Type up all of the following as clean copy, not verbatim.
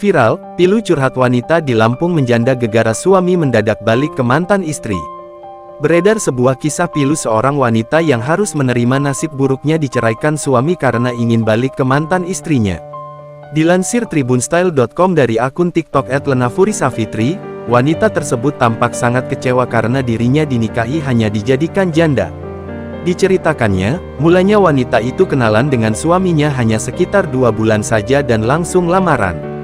Viral, pilu curhat wanita di Lampung menjanda gegara suami mendadak balik ke mantan istri. Beredar sebuah kisah pilu seorang wanita yang harus menerima nasib buruknya diceraikan suami karena ingin balik ke mantan istrinya. Dilansir tribunstyle.com dari akun TikTok @lenafurisafitri, wanita tersebut tampak sangat kecewa karena dirinya dinikahi hanya dijadikan janda. Diceritakannya, mulanya wanita itu kenalan dengan suaminya hanya sekitar 2 bulan saja dan langsung lamaran.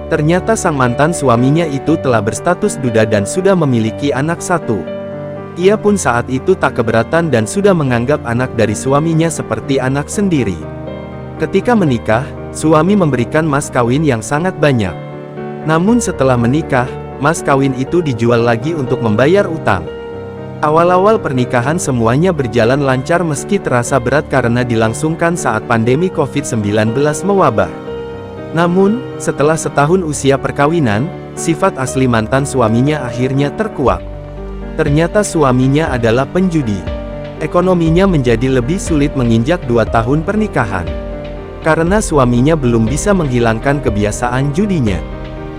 Ternyata sang mantan suaminya itu telah berstatus duda dan sudah memiliki anak 1. Ia pun saat itu tak keberatan dan sudah menganggap anak dari suaminya seperti anak sendiri. Ketika menikah, suami memberikan mas kawin yang sangat banyak. Namun setelah menikah, mas kawin itu dijual lagi untuk membayar utang. Awal-awal pernikahan semuanya berjalan lancar meski terasa berat karena dilangsungkan saat pandemi COVID-19 mewabah. Namun, setelah setahun usia perkawinan, sifat asli mantan suaminya akhirnya terkuak. Ternyata suaminya adalah penjudi. Ekonominya menjadi lebih sulit menginjak 2 tahun pernikahan. Karena suaminya belum bisa menghilangkan kebiasaan judinya.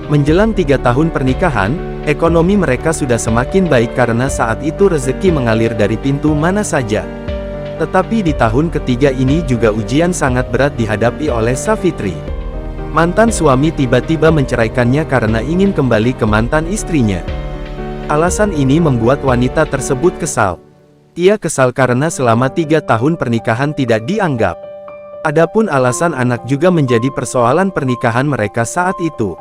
Menjelang 3 tahun pernikahan, ekonomi mereka sudah semakin baik karena saat itu rezeki mengalir dari pintu mana saja. Tetapi di tahun ketiga ini juga ujian sangat berat dihadapi oleh Safitri. Mantan suami tiba-tiba menceraikannya karena ingin kembali ke mantan istrinya. Alasan ini membuat wanita tersebut kesal. Ia kesal karena selama 3 tahun pernikahan tidak dianggap. Adapun alasan anak juga menjadi persoalan pernikahan mereka saat itu.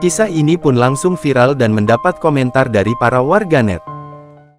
Kisah ini pun langsung viral dan mendapat komentar dari para warganet.